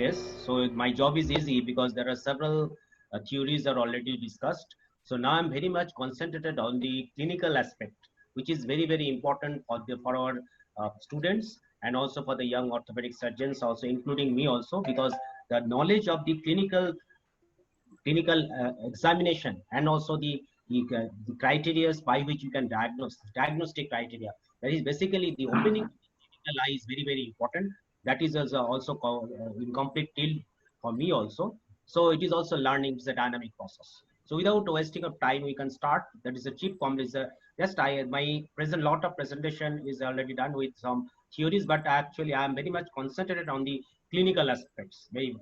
case. So my job is easy because there are several theories are already discussed. So now I'm very much concentrated on the clinical aspect, which is very, very important for our students and also for the young orthopedic surgeons, also including me also, because the knowledge of the clinical examination and also the criteria by which you can diagnostic criteria. That is basically the opening of the clinical eye is very, very important. That is also incomplete till for me also. So it is also learning, it's a dynamic process. So without wasting of time, we can start. That is a cheap complex. Just my present lot of presentation is already done with some theories, but actually I am very much concentrated on the clinical aspects, very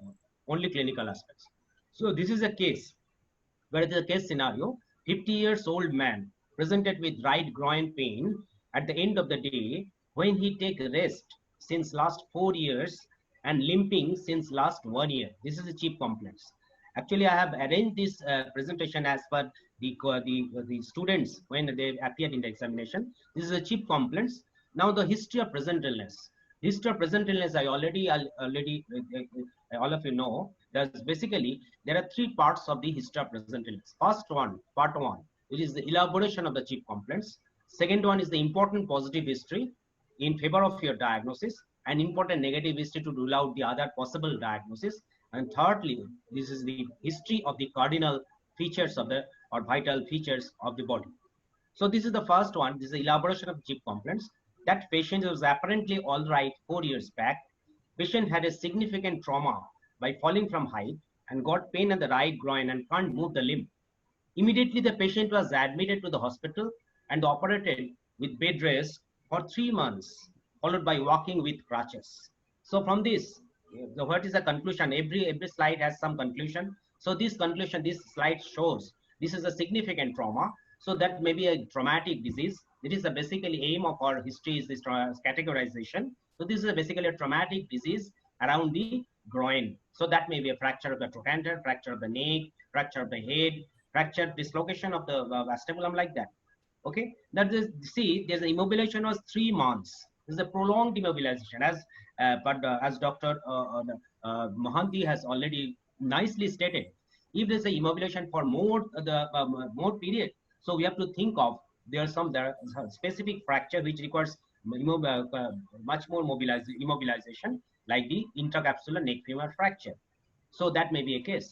only clinical aspects. So this is a case where it is a case scenario. 50 years old man presented with right groin pain at the end of the day when he take rest since last 4 years and limping since last 1 year. This is a cheap complaints. Actually, I have arranged this presentation as per the students when they appeared in the examination. This is a cheap complaints. Now the history of present illness. History of present illness, I already all of you know. That's basically there are three parts of the history of present illness. First one, part one, which is the elaboration of the chief complaints. Second one is the important positive history in favor of your diagnosis and important negative history to rule out the other possible diagnosis. And thirdly, this is the history of the cardinal features of the or vital features of the body. So this is the first one. This is the elaboration of chief complaints. That patient was apparently all right 4 years back. Patient had a significant trauma by falling from height and got pain in the right groin and can't move the limb. Immediately, the patient was admitted to the hospital and operated with bed rest for 3 months, followed by walking with crutches. So from this, what is the conclusion? Every slide has some conclusion. So this conclusion, this slide shows this is a significant trauma. So that may be a traumatic disease. It is the basically aim of our history is this categorization. So this is basically a traumatic disease around the groin. So that may be a fracture of the trochanter, fracture of the neck, fracture of the head, fracture dislocation of the vestibulum, like that. Okay, that is, see, there's an immobilization was 3 months. This is a prolonged immobilization, as Dr. Mohanty has already nicely stated. If there's an immobilization for more period, so we have to think of there are specific fracture which requires much more immobilization, like the intracapsular neck femur fracture. So that may be a case.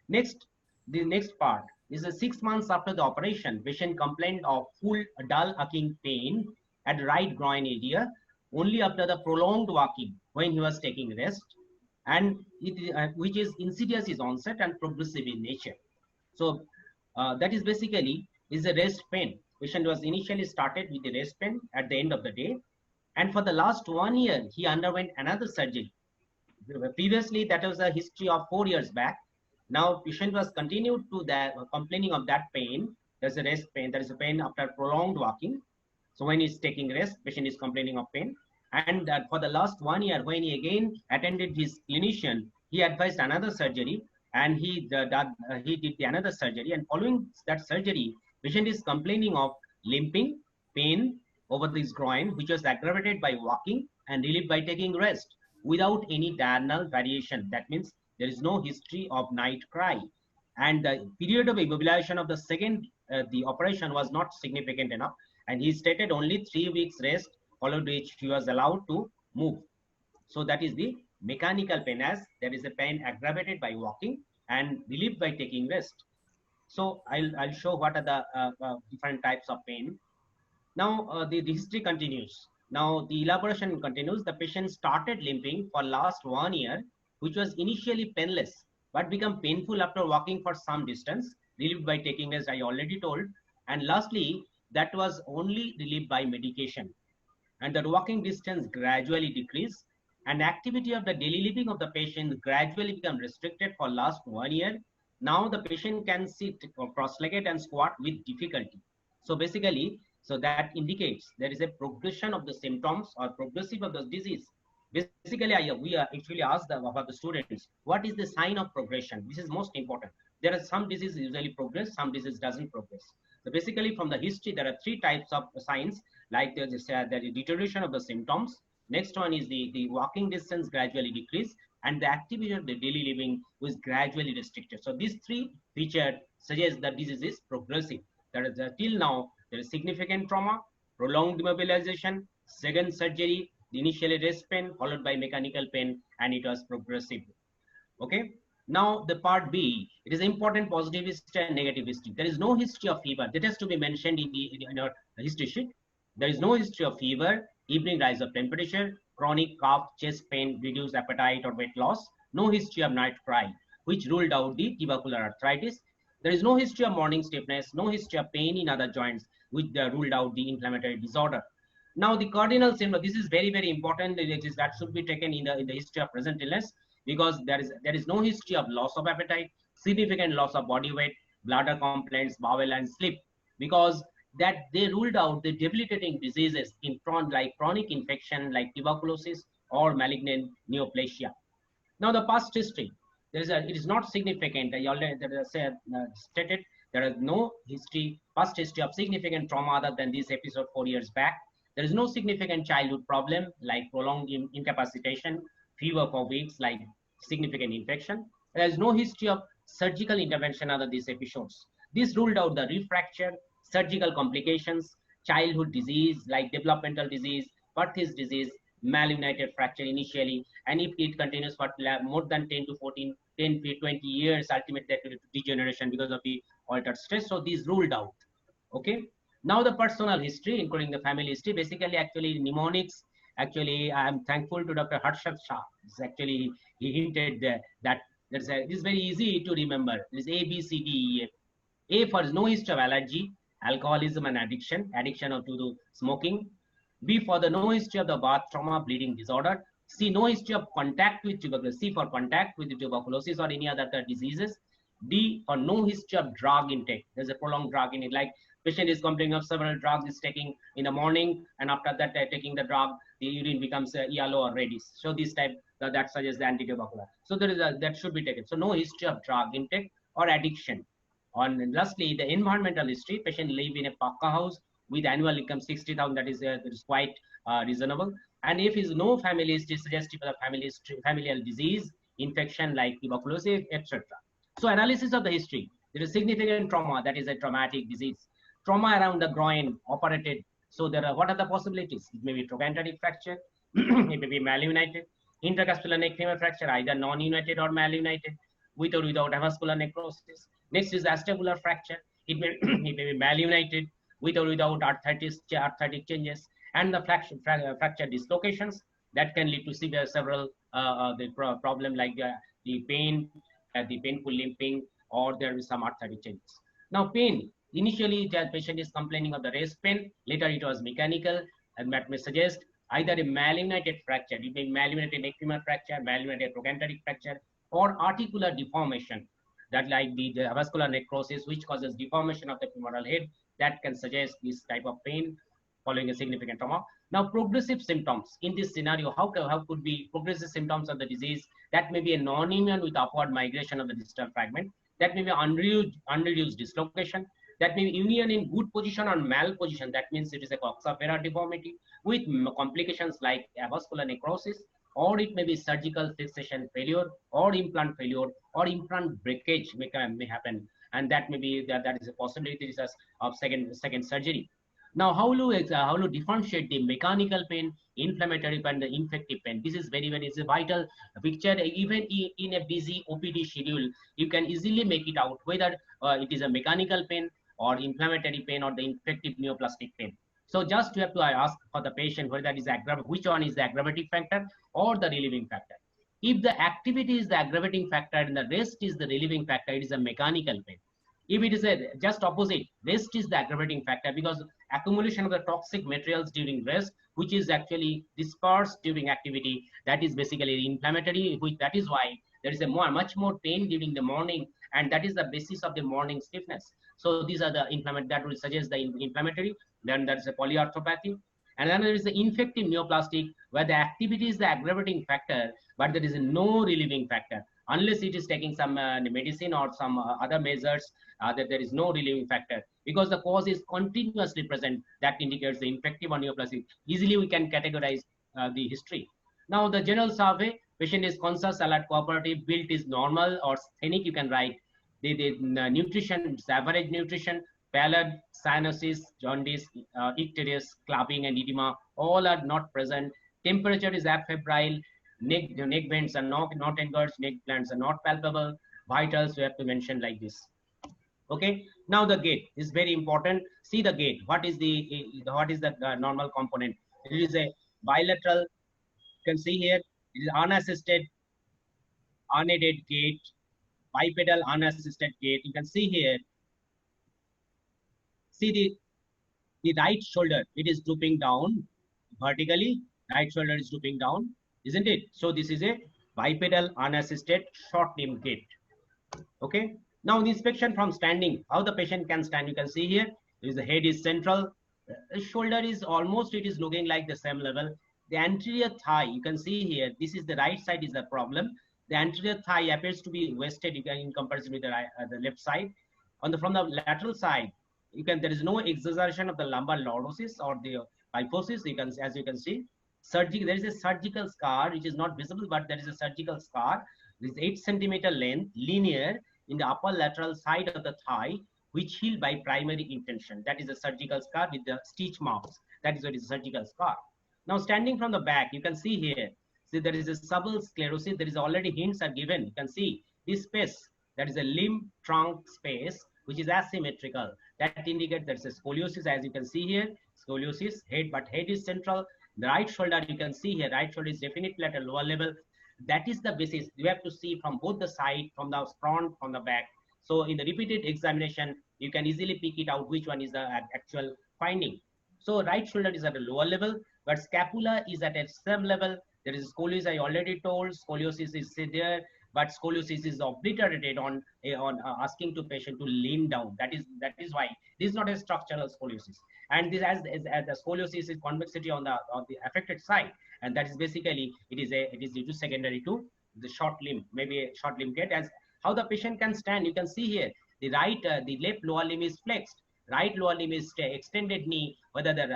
Next, the next part is 6 months after the operation, patient complained of full dull aching pain at right groin area only after the prolonged walking when he was taking rest, and which is insidious in onset and progressive in nature. So that is basically is a rest pain. Patient was initially started with the rest pain at the end of the day, and for the last 1 year he underwent another surgery. Previously, that was a history of 4 years back. Now patient was continued to that complaining of that pain. There's a rest pain. There is a pain after prolonged walking. So when he's taking rest, patient is complaining of pain. And for the last 1 year, when he again attended his clinician, he advised another surgery, and he did another surgery. And following that surgery, patient is complaining of limping, pain over his groin, which was aggravated by walking and relieved by taking rest without any diurnal variation. That means there is no history of night cry. And the period of immobilization of the second, the operation was not significant enough. And he stated only 3 weeks rest, followed which he was allowed to move. So that is the mechanical pain, as there is a pain aggravated by walking and relieved by taking rest. So I'll show what are the different types of pain. Now the history continues. Now the elaboration continues. The patient started limping for last 1 year, which was initially painless, but become painful after walking for some distance, relieved by taking rest, I already told. And lastly, that was only relieved by medication. And the walking distance gradually decreased, and activity of the daily living of the patient gradually become restricted for last 1 year. Now the patient can sit or cross-legged and squat with difficulty. So basically, so that indicates there is a progression of the symptoms or progressive of the disease. Basically, we actually asked about the students, what is the sign of progression? This is most important. There are some diseases usually progress, some disease doesn't progress. So basically, from the history, there are 3 types of signs, like the deterioration of the symptoms. Next one is the walking distance gradually decrease. and the activity of the daily living was gradually restricted. So these three features suggest that disease is progressive. That is, till now, there is significant trauma, prolonged immobilization, second surgery, the initial rest pain, followed by mechanical pain, and it was progressive. Okay. Now the part B, it is important positive history and negative history. There is no history of fever. That has to be mentioned in our history sheet. There is no history of fever, evening rise of temperature, chronic cough, chest pain, reduced appetite or weight loss. No history of night cry, which ruled out the tubercular arthritis. There is no history of morning stiffness, no history of pain in other joints, which ruled out the inflammatory disorder. Now the cardinal symptom, this is very, very important. That should be taken in the history of present illness, because there is no history of loss of appetite, significant loss of body weight, bladder complaints, bowel and sleep, because that they ruled out the debilitating diseases in like chronic infection like tuberculosis or malignant neoplasia. Now the past history, it is not significant. I already stated there is no past history of significant trauma other than this episode 4 years back. There is no significant childhood problem like prolonged incapacitation, fever for weeks, like significant infection. There is no history of surgical intervention other these episodes. This ruled out the refracture, surgical complications, childhood disease like developmental disease, Perthes disease, malunited fracture initially, and if it continues for more than 10 to 14, 10 to 20 years, ultimately degeneration because of the altered stress. So these ruled out. Okay. Now the personal history, including the family history, basically actually mnemonics. Actually, I'm thankful to Dr. Harshad Shah. Actually, he hinted that this is very easy to remember. It is A, B, C, D, E, F. A for no history of allergy, alcoholism and addiction to the smoking. B for the no history of the bath trauma, bleeding disorder. C, no history of contact with tuberculosis. C for contact with the tuberculosis or any other diseases. D for no history of drug intake. There's a prolonged drug intake, like patient is complaining of several drugs is taking in the morning, and after that taking the drug, the urine becomes yellow or reddish. So this type that suggests the antitubercular. So that should be taken. So no history of drug intake or addiction. And lastly, the environmental history. Patient live in a pakka house with annual income 60,000. That is quite reasonable. And if is no family history, suggestive of the familial disease, infection like tuberculosis, etc. So analysis of the history. There is significant trauma, that is a traumatic disease. Trauma around the groin, operated. So what are the possibilities? It may be trochanteric fracture, it may be malunited, intercostal neck femur fracture, either non-united or malunited, with or without avascular necrosis. Next is acetabular fracture. It may be malunited, with or without arthritic changes, and the fracture dislocations that can lead to several problem like the pain, the painful limping, or there is some arthritic changes. Now pain. Initially, the patient is complaining of the rest pain. Later, it was mechanical, and that may suggest either a malunited fracture, it may be malunited neck femur fracture, malunited trochanteric fracture, or articular deformation, that like the avascular necrosis, which causes deformation of the femoral head, that can suggest this type of pain following a significant trauma. Now, progressive symptoms in this scenario, how could be progressive symptoms of the disease? That may be a non-union with upward migration of the distal fragment. That may be unreduced dislocation. That may be union in good position or mal position. That means it is a Coxa-Ferrer deformity with complications like avascular necrosis, or it may be surgical fixation failure, or implant failure, or implant breakage may happen, and that may be that is a possibility of second surgery. Now, how to differentiate the mechanical pain, inflammatory pain, the infective pain? This is very is a vital picture. Even in a busy OPD schedule, you can easily make it out whether it is a mechanical pain or inflammatory pain or the infective neoplastic pain. So just you have to ask for the patient whether that is which one is the aggravating factor or the relieving factor. If the activity is the aggravating factor and the rest is the relieving factor, it is a mechanical pain. If it is just opposite, rest is the aggravating factor, because accumulation of the toxic materials during rest, which is actually dispersed during activity, that is basically inflammatory, that is why there is much more pain during the morning, and that is the basis of the morning stiffness. So these are the inflammatory, that will suggest the inflammatory. Then there is a polyarthropathy. And then there is the infective neoplastic, where the activity is the aggravating factor, but there is no relieving factor. Unless it is taking some medicine or some other measures, that there is no relieving factor, because the cause is continuously present. That indicates the infective or neoplastic. Easily we can categorize the history. Now the general survey, Patient is conscious, alert, cooperative, build is normal or sthenic, you can write. The nutrition, average nutrition, pallid, cyanosis, jaundice, icterius, clubbing and edema, all are not present. Temperature is afebrile, neck bends are not engaged, neck glands are not palpable. Vitals, we have to mention like this. Okay, now the gait is very important. See the gait. What is the normal component? It is a bilateral. You can see here. It is unassisted, unaided gait, bipedal unassisted gait. You can see here. See the right shoulder. It is drooping down vertically. Right shoulder is drooping down, isn't it? So this is a bipedal unassisted short limb gait. Okay. Now the inspection from standing, how the patient can stand, you can see here. The head is central, shoulder is almost, it is looking like the same level. The anterior thigh, you can see here, this is the right side is the problem. The anterior thigh appears to be wasted in comparison with the left side. From the lateral side, there is no exaggeration of the lumbar lordosis or the kyphosis. As you can see, there is a surgical scar which is not visible, but there is a surgical scar. This is 8 centimeter length, linear, in the upper lateral side of the thigh, which healed by primary intention. That is a surgical scar with the stitch marks. That is what is a surgical scar. Now, standing from the back, you can see here, see there is a subtle sclerosis. There is already hints are given. You can see this space, that is a limb trunk space, which is asymmetrical. That indicates there is a scoliosis, as you can see here, scoliosis, but head is central. The right shoulder, you can see here, right shoulder is definitely at a lower level. That is the basis. You have to see from both the side, from the front, from the back. So in the repeated examination, you can easily pick it out which one is the actual finding. So right shoulder is at a lower level, but scapula is at a same level. There is scoliosis, I already told. Scoliosis is there, but scoliosis is obliterated on asking to patient to lean down. That is why this is not a structural scoliosis. And this as the scoliosis is convexity on the affected side, and that is basically it is due to secondary to the short limb, maybe a short limb gait. As how the patient can stand, you can see here the left lower limb is flexed, right lower limb is extended knee. Whether the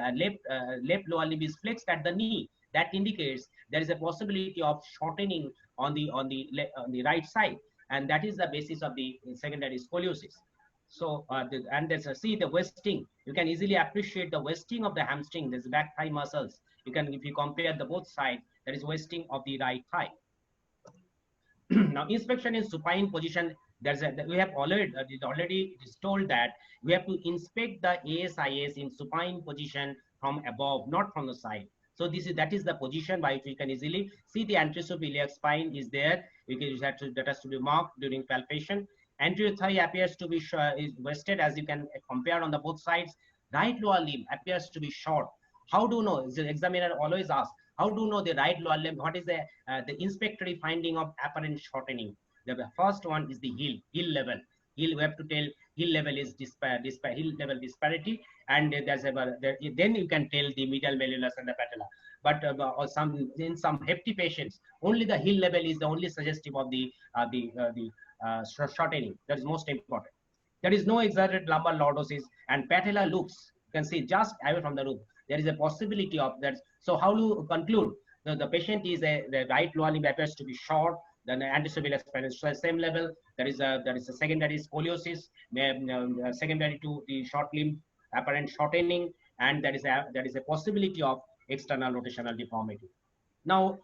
left lower limb is flexed at the knee, that indicates there is a possibility of shortening on the right side, and that is the basis of the secondary scoliosis. So see the wasting. You can easily appreciate the wasting of the hamstring. There's back thigh muscles. You can, if you compare the both sides, there is wasting of the right thigh. Now inspection in supine position. We have already it is told that we have to inspect the ASIS in supine position from above, not from the side. So that is the position by which we can easily see the anterosubiliac spine is there. That has to be marked during palpation. Anterior thigh appears to be is wasted, as you can compare on the both sides. Right lower limb appears to be short. How do you know? The examiner always asks, how do you know the right lower limb? What is the inspectory finding of apparent shortening? The first one is the heel level. We have to tell heel level is heel level disparity, and then you can tell the medial malleolus and the patella. But in some hefty patients, only the heel level is the only suggestive of the shortening. That is most important. There is no exaggerated lumbar lordosis, and patella looks, you can see just away from the roof. There is a possibility of that. So how do you conclude? The patient is the right lower limb appears to be short. Then the anterosubiliac spine is same level. There is a secondary scoliosis, secondary to the short limb apparent shortening, and there is a possibility of external rotational deformity. Now,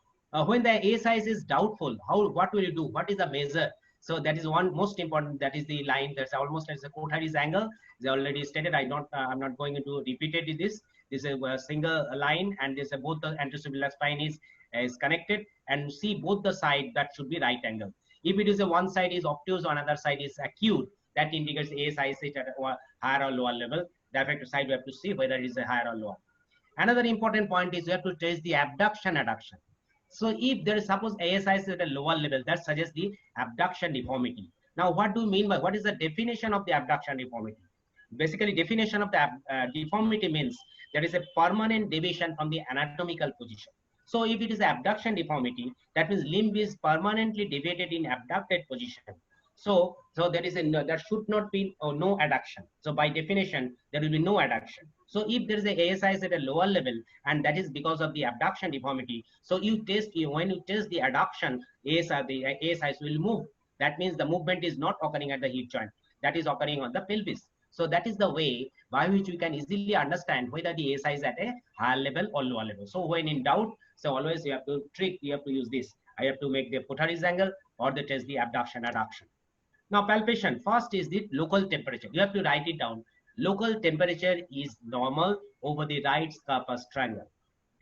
when the ASIS is doubtful, what will you do? What is the measure? So that is one most important. That is the line. That's almost as a Kothari's angle. They already stated. I'm not going to repeat it. This is a single line, and this both the anterosubiliac spine is connected, and see both the side, that should be right angle. If it is a one side is obtuse, on other side is acute, that indicates ASIS is at a higher or lower level. The affected side we have to see whether it is a higher or lower. Another important point is you have to trace the abduction adduction. So if there is suppose ASIS is at a lower level, that suggests the abduction deformity. Now what do you mean by, what is the definition of the abduction deformity? Basically, definition of the deformity means there is a permanent deviation from the anatomical position. So if it is abduction deformity, that means limb is permanently deviated in abducted position. So there is a there should not be no adduction. So by definition, there will be no adduction. So if there is a ASI is at a lower level, and that is because of the abduction deformity. So when you test the adduction, the ASIs will move. That means the movement is not occurring at the hip joint. That is occurring on the pelvis. So that is the way by which we can easily understand whether the ASI is at a higher level or lower level. So when in doubt, so always you have to use this. I have to make the Potteries angle or the test the abduction adduction. Now palpation, first is the local temperature. You have to write it down. Local temperature is normal over the right scarpus triangle.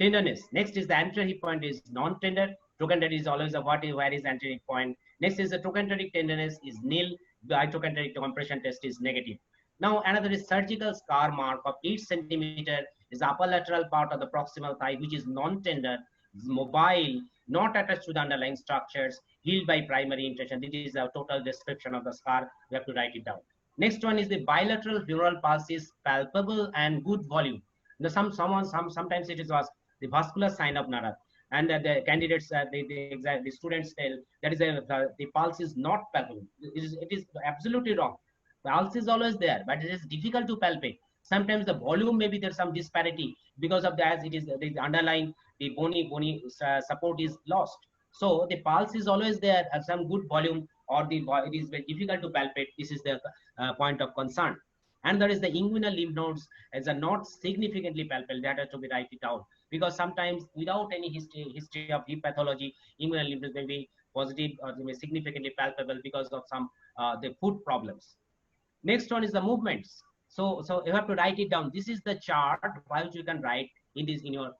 Tenderness. Next is the anterior hip point is non-tender. Trochanteric is always a where is anterior hip point. Next is the trochanteric tenderness is nil. The trochanteric compression test is negative. Now another is surgical scar mark of 8 centimeter is upper lateral part of the proximal thigh, which is non-tender, is mobile, not attached to the underlying structures, healed by primary intention. This is a total description of the scar. We have to write it down. Next one is the bilateral femoral pulse is palpable and good volume. Sometimes it is the vascular sign of Nara, and the candidates, the students tell that is the pulse is not palpable. It is absolutely wrong. The pulse is always there, but it is difficult to palpate. Sometimes the volume, maybe there's some disparity because of that. It is the underlying the bony support is lost. So the pulse is always there at some good volume, or it is very difficult to palpate. This is the point of concern. And there is the inguinal lymph nodes as a not significantly palpable. That has to be write it out, because sometimes without any history of hip pathology, inguinal lymph nodes may be positive or they may significantly palpable because of some the foot problems. Next one is the movements. So you have to write it down. This is the chart which you can write in your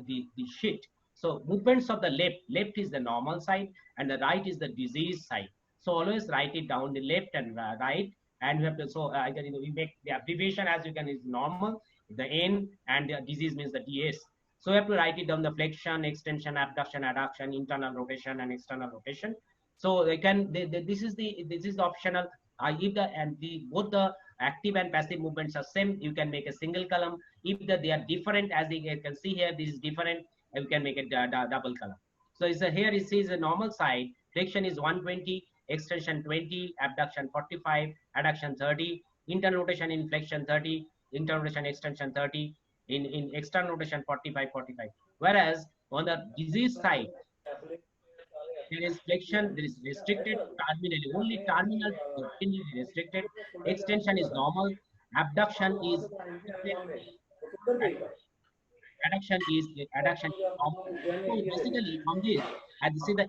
the sheet. So movements of the left is the normal side and the right is the disease side. So always write it down, the left and right, and we have to, so either we make the abbreviation as you can is normal, the N, and the disease means the DS. So we have to write it down, the flexion, extension, abduction, adduction, internal rotation and external rotation. So they can this is the optional. If both the active and passive movements are same, you can make a single column. If they are different, as you can see here, this is different, you can make a double column. So here it says the normal side, flexion is 120, extension 20, abduction 45, adduction 30, internal rotation in flexion 30, internal rotation extension 30, in external rotation 45. Whereas on the disease side, there is flexion, there is restricted, terminally, only terminal is restricted, extension is normal, abduction is normal. So basically from this, as you see the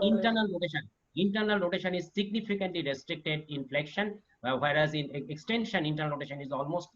internal rotation is significantly restricted in flexion, whereas in extension, internal rotation is almost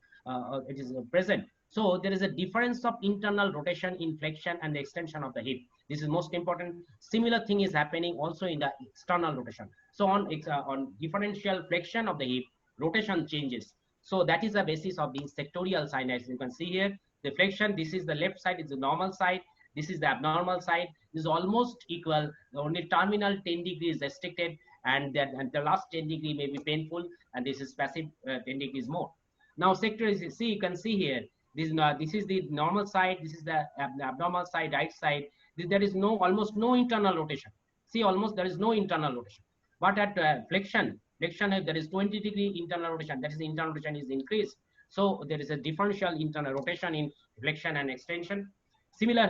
it is present. So there is a difference of internal rotation in flexion and the extension of the hip. This is most important. Similar thing is happening also in the external rotation. So on differential flexion of the hip, rotation changes. So that is the basis of the sectorial sign. As you can see here, the flexion, this is the left side, is the normal side. This is the abnormal side. This is almost equal. The only terminal 10 degrees restricted, and the last 10 degree may be painful, and this is passive 10 degrees more. Now sector, see, you can see here, this is the normal side, this is the abnormal side, right side. There is almost no internal rotation. See, almost there is no internal rotation. But at flexion, there is 20 degree internal rotation. That is, the internal rotation is increased. So there is a differential internal rotation in flexion and extension. Similar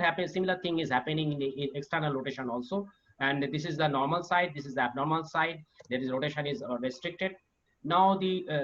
thing is happening in the external rotation also. And this is the normal side, this is the abnormal side. There is rotation is restricted. Now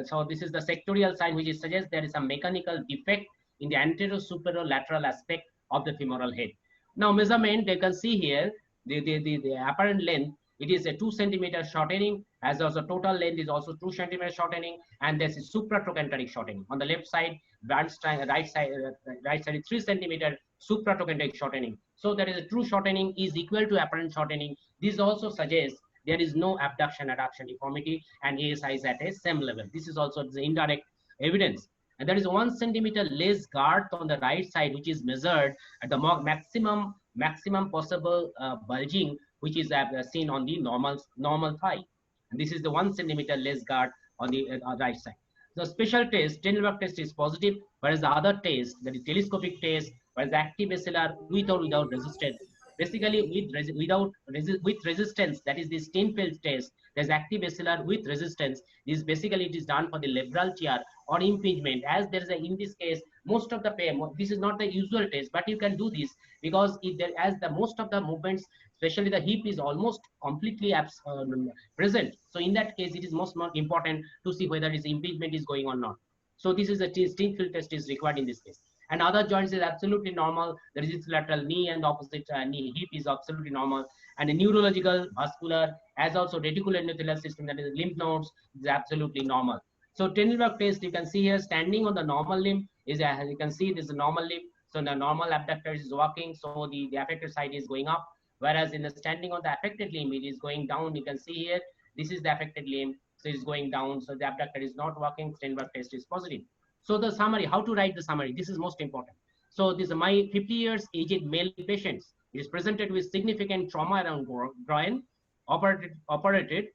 so this is the sectorial sign, which suggests there is a mechanical defect in the anterior superior lateral aspect of the femoral head. Now measurement, you can see here the apparent length, it is a 2 centimeter shortening, as also total length is also 2 centimeter shortening, and this is supratrochanteric shortening. On the left side, right side is 3 centimeter supratrochanteric shortening. So there is a true shortening is equal to apparent shortening. This also suggests there is no abduction adduction deformity, and ASI is at a same level. This is also the indirect evidence. And there is 1 centimeter less guard on the right side, which is measured at the maximum possible bulging, which is seen on the normal thigh. And this is the 1 centimeter less guard on the right side. The special test, Trendelenburg test is positive, whereas the other test, that is telescopic test, whereas the active SLR with or without resistance. Basically, with resistance, that is the Steinfeld test, there's active bacillar with resistance. This basically it is done for the labral tear or impingement, as there is a, in this case, most of the pain, this is not the usual test, but you can do this because if there, as the most of the movements, especially the hip, is almost completely present. So in that case, it is most more important to see whether its impingement is going or not. So this is a Steenfeld test is required in this case. And other joints is absolutely normal. The lateral knee and the opposite knee hip is absolutely normal. And the neurological, vascular, as also reticular endothelial system, that is lymph nodes, is absolutely normal. So Trendelenburg test, you can see here, standing on the normal limb is, as you can see, this is a normal limb. So the normal abductor is working, so the affected side is going up. Whereas in the standing on the affected limb, it is going down. You can see here, this is the affected limb, so it's going down. So the abductor is not working. Trendelenburg test is positive. So the summary, how to write the summary, this is most important. So this is my 50 years aged male patients. He is presented with significant trauma around groin, operated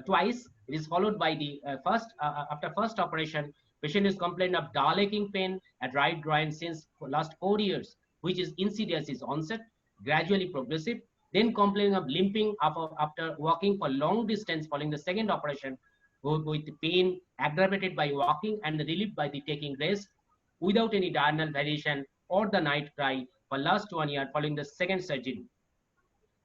twice. It is followed by the after first operation, patient is complaining of dull aching pain at right groin since last 4 years, which is insidious, is onset, gradually progressive, then complaining of limping after walking for long distance following the second operation, with pain aggravated by walking and relieved by the taking rest, without any diurnal variation or the night cry for last 1 year following the second surgery.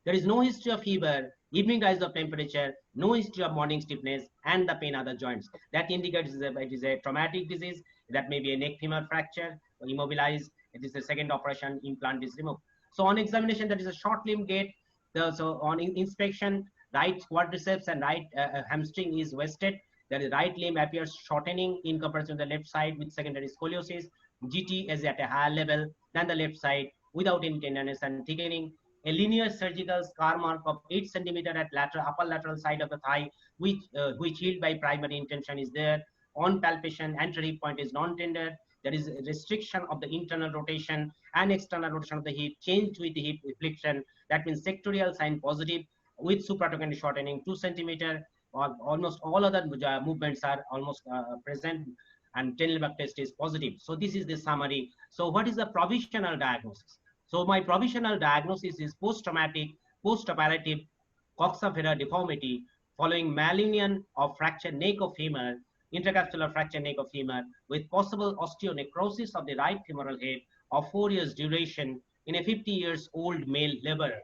There is no history of fever, evening rise of temperature, no history of morning stiffness, and the pain other joints. That indicates it is a traumatic disease. That may be a neck femur fracture, or immobilized. It is the second operation, implant is removed. So on examination, that is a short limb gait. So on inspection, right quadriceps and right hamstring is wasted. The right limb appears shortening in comparison to the left side with secondary scoliosis. GT is at a higher level than the left side without any tenderness and thickening. A linear surgical scar mark of 8 centimeter at upper lateral side of the thigh, which healed by primary intention, is there. On palpation, anterior hip point is non-tender. There is a restriction of the internal rotation and external rotation of the hip, change with the hip flexion. That means sectorial sign positive with supratrochanteric shortening 2 centimeter. Almost all other movements are almost present, and Trendelenburg test is positive. So this is the summary. So what is the provisional diagnosis? So my provisional diagnosis is post-traumatic, post-operative coxa vara deformity following malunion of fractured neck of femur, intercapsular fracture neck of femur, with possible osteonecrosis of the right femoral head of 4 years duration in a 50 years old male laborer.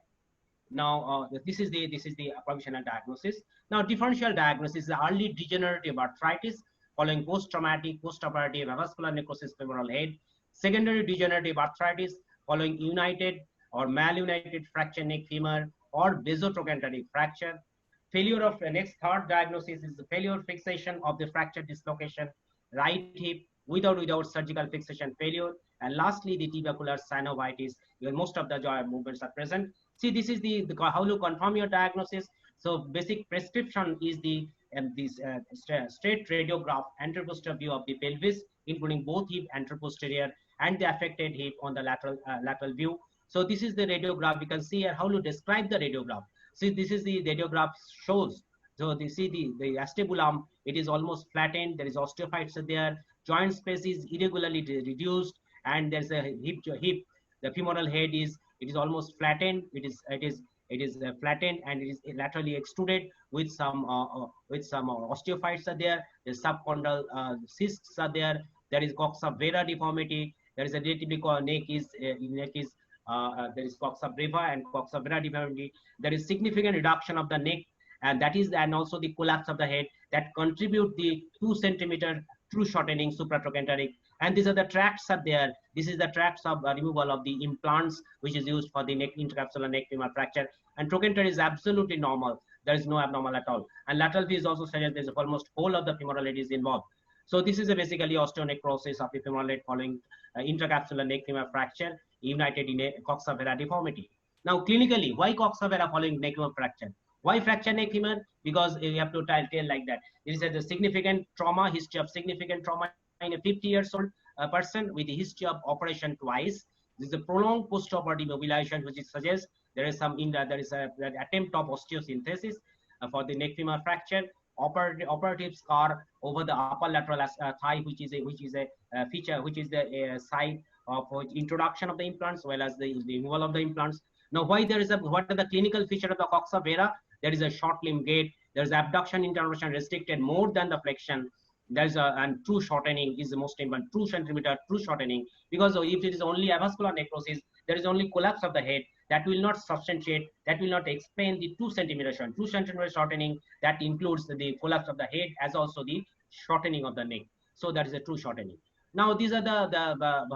Now, this is the provisional diagnosis. Now, differential diagnosis is the early degenerative arthritis following post-traumatic, post-operative avascular necrosis femoral head, secondary degenerative arthritis following united or malunited fracture neck femur or basotrochanteric fracture. Failure of the next third diagnosis is the failure fixation of the fracture dislocation, right hip without surgical fixation failure. And lastly, the tubercular synovitis, where most of the joint movements are present. See, this is the how to confirm your diagnosis. So basic prescription is the straight radiograph anteroposterior view of the pelvis, including both hip anteroposterior and the affected hip on the lateral view. So this is the radiograph. You can see here how to describe the radiograph. See, this is the radiograph shows. So they see the acetabulum, it is almost flattened. There is osteophytes there. Joint space is irregularly reduced, and there's a hip. The femoral head is almost flattened. It is flattened and it is laterally extruded with some osteophytes are there. The subchondral cysts are there. There is coxa vara deformity. There is a relatively neck is there is coxa brava and coxa vara deformity. There is significant reduction of the neck, and that is, and also the collapse of the head that contribute the 2 centimeter true shortening supratrochanteric. And these are the tracts are there. This is the tracts of removal of the implants, which is used for the neck intercapsular neck femur fracture. And trochanter is absolutely normal. There is no abnormal at all. And lateral view is also suggests there's almost whole of the femoral head is involved. So this is basically osteonecrosis of the femoral head following intercapsular neck femur fracture united in a coxa vara deformity. Now, clinically, why coxa vara following neck femur fracture? Why fracture neck femur? Because you have to tell like that. This is a significant trauma, history of significant trauma in a 50 years old person with a history of operation twice. This is a prolonged post-operative mobilization, which suggests there is some there is an attempt of osteosynthesis for the neck femur fracture. Operative scar over the upper lateral thigh, which is a feature, which is the site of introduction of the implants, as well as the removal of the implants. Now, why there is what are the clinical feature of the coxa vara? There is a short limb gait, There's abduction intervention restricted more than the flexion. There's a, and true shortening is the most important. True centimeter, true shortening, because if it is only avascular necrosis, there is only collapse of the head. That will not substantiate, that will not explain the 2 centimeter shortening. 2 centimeter shortening, that includes the collapse of the head as also the shortening of the neck. So that is a true shortening. Now these are the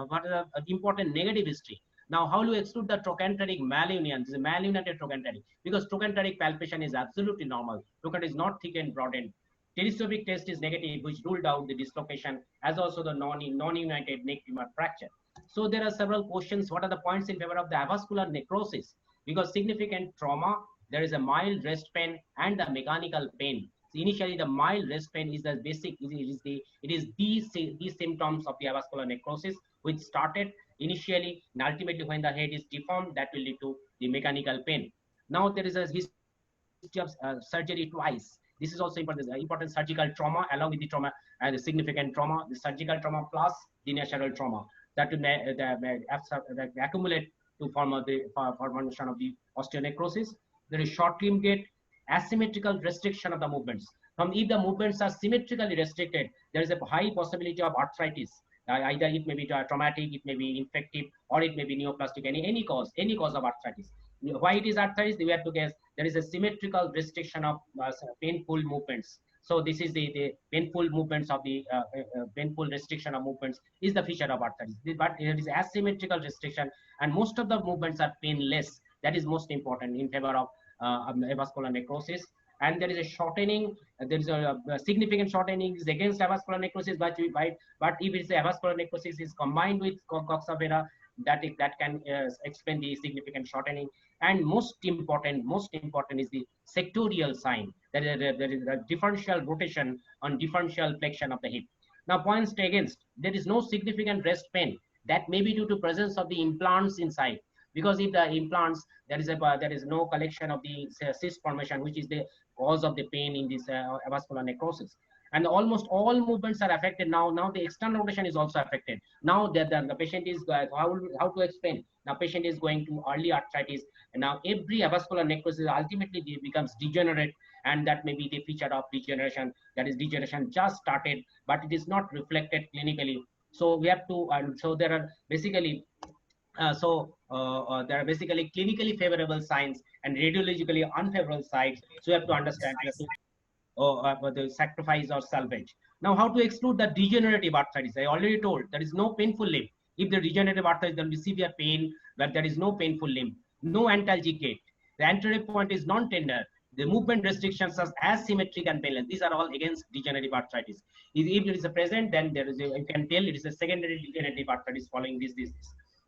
what are the important negative history. Now, how do you exclude the trochanteric malunion? This is a malunited trochanteric, because trochanteric palpation is absolutely normal. Trochanter is not thick and broadened. Telescopic test is negative, which ruled out the dislocation, as also the non-united neck femur fracture. So there are several questions. What are the points in favor of the avascular necrosis? Because significant trauma, there is a mild rest pain and the mechanical pain. So initially, the mild rest pain is the basic. It is these symptoms of the avascular necrosis which started initially, and ultimately when the head is deformed, that will lead to the mechanical pain. Now there is a history of surgery twice. This is also important surgical trauma along with the trauma and the significant trauma, the surgical trauma plus the natural trauma that will accumulate to form the formation of the osteonecrosis. There is short limb gait, asymmetrical restriction of the movements. If the movements are symmetrically restricted, there is a high possibility of arthritis. Either it may be traumatic, it may be infective, or it may be neoplastic, any cause of arthritis. Why it is arthritis? We have to guess. There is a symmetrical restriction of painful movements. So this is the painful movements of the painful restriction of movements is the feature of arthritis. But there is asymmetrical restriction, and most of the movements are painless. That is most important in favor of avascular necrosis. And there is a shortening, there is a significant shortening is against avascular necrosis, but if it's avascular necrosis is combined with Coxa vara, that can explain the significant shortening. And most important is the sectorial sign. There is a differential rotation on differential flexion of the hip. Now, points against, there is no significant rest pain. That may be due to presence of the implants inside. Because if the implants, there is no collection of the cyst formation, which is the cause of the pain in this avascular necrosis. And almost all movements are affected now. Now the external rotation is also affected. Now the patient is, how to explain? Now patient is going to early arthritis, and now every avascular necrosis ultimately becomes degenerate, and that may be the feature of degeneration. That is, degeneration just started, but it is not reflected clinically. So we have to, so there are basically there are basically clinically favorable signs and radiologically unfavorable signs. So you have to understand the sacrifice or salvage. Now, how to exclude the degenerative arthritis? I already told there is no painful limb. If the degenerative arthritis, there will be severe pain, but there is no painful limb, no antalgic gait. The anterior point is non-tender. The movement restrictions are asymmetric and painless. These are all against degenerative arthritis. If it is a present, then there is you can tell it is a secondary degenerative arthritis following this.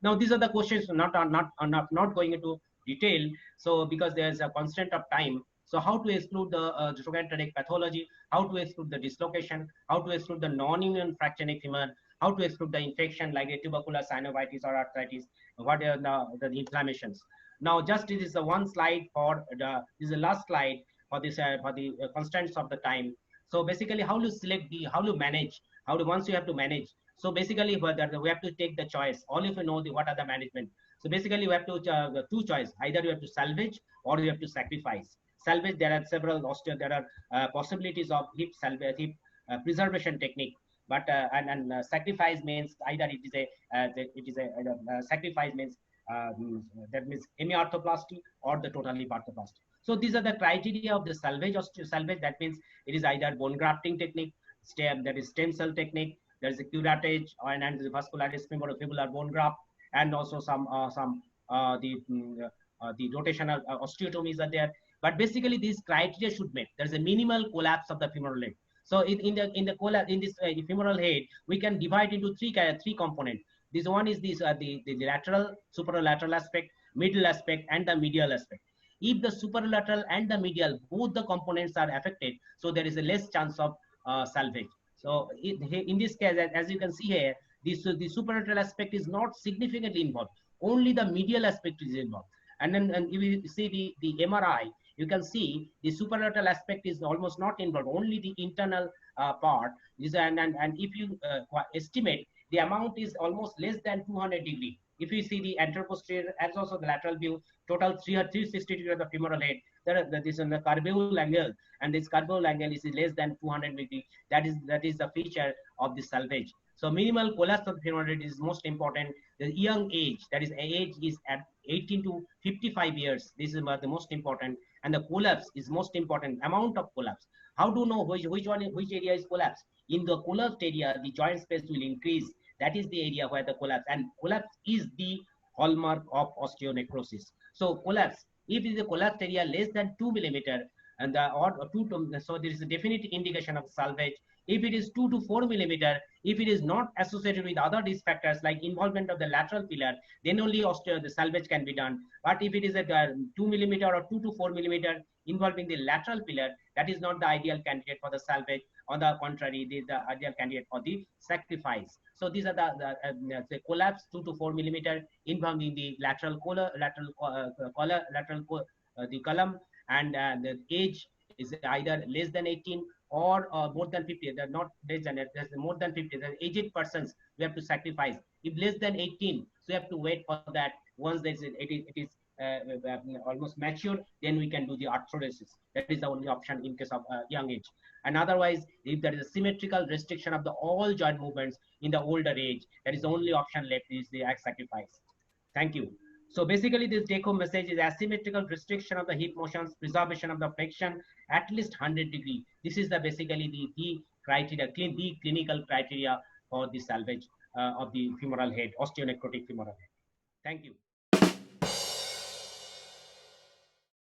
Now, these are the questions, not going into detail. So, because there's a constraint of time. So, how to exclude the trochanteric pathology? How to exclude the dislocation? How to exclude the non-union fracture femur? How to exclude the infection like a tubercular synovitis or arthritis? What are the inflammations? Now, just this is the one slide for this is the last slide for this for the constraints of the time. So, basically, how to select how to manage? Once you have to manage. So basically, we have to take the choice. All of you know what are the management. So basically, we have to two choices. Either you have to salvage or you have to sacrifice. Salvage, there are several there are possibilities of hip salvage, hip preservation technique. But sacrifice means either sacrifice means that means hemiarthroplasty or the total hip arthroplasty. So these are the criteria of the salvage. Salvage, that means it is either bone grafting technique, that is stem cell technique. There is a curettage and the vascularis femorofibular bone graft, and also the rotational osteotomies are there. But basically, these criteria should meet. There is a minimal collapse of the femoral head. So in this femoral head, we can divide into three components. This one is the lateral, superolateral aspect, middle aspect, and the medial aspect. If the superolateral and the medial, both the components are affected, so there is a less chance of salvage. So in this case, as you can see here, the superolateral aspect is not significantly involved. Only the medial aspect is involved. And then if you see the MRI, you can see the superolateral aspect is almost not involved. Only the internal part is, and if you estimate, the amount is almost less than 200 degree. If you see the anteroposterior as also the lateral view, total 360 degree of the femoral head, that is on the curvature angle, and this curvature angle is less than 200 degree. That is the feature of the salvage. So minimal collapse of the femoral head is most important. The young age, that is age is at 18 to 55 years. This is the most important, and the collapse is most important. Amount of collapse. How to know which area is collapsed? In the collapsed area, the joint space will increase. That is the area where the collapse, and collapse is the hallmark of osteonecrosis. So collapse, if it is a collapsed area less than 2 millimeter, and so there is a definite indication of salvage. If it is 2 to 4 millimeter, if it is not associated with other risk factors like involvement of the lateral pillar, then only the salvage can be done. But if it is at 2 millimeter or 2 to 4 millimeter involving the lateral pillar, that is not the ideal candidate for the salvage. On the contrary, this is the ideal candidate for the sacrifice. So these are the collapse 2 to 4 millimeter involving the lateral the column, and the age is either less than 18 or more than 50. They're not less than it, there's more than 50. The aged persons we have to sacrifice. If less than 18, so we have to wait for that. Once it is almost mature, then we can do the arthrodesis. That is the only option in case of young age. And otherwise, if there is a symmetrical restriction of the all joint movements in the older age, that is the only option left, is the sacrifice. Thank you. So basically, this take-home message is asymmetrical restriction of the hip motions, preservation of the flexion at least 100 degree. This is the basically the criteria, the clinical criteria for the salvage of the femoral head, osteonecrotic femoral head. Thank you.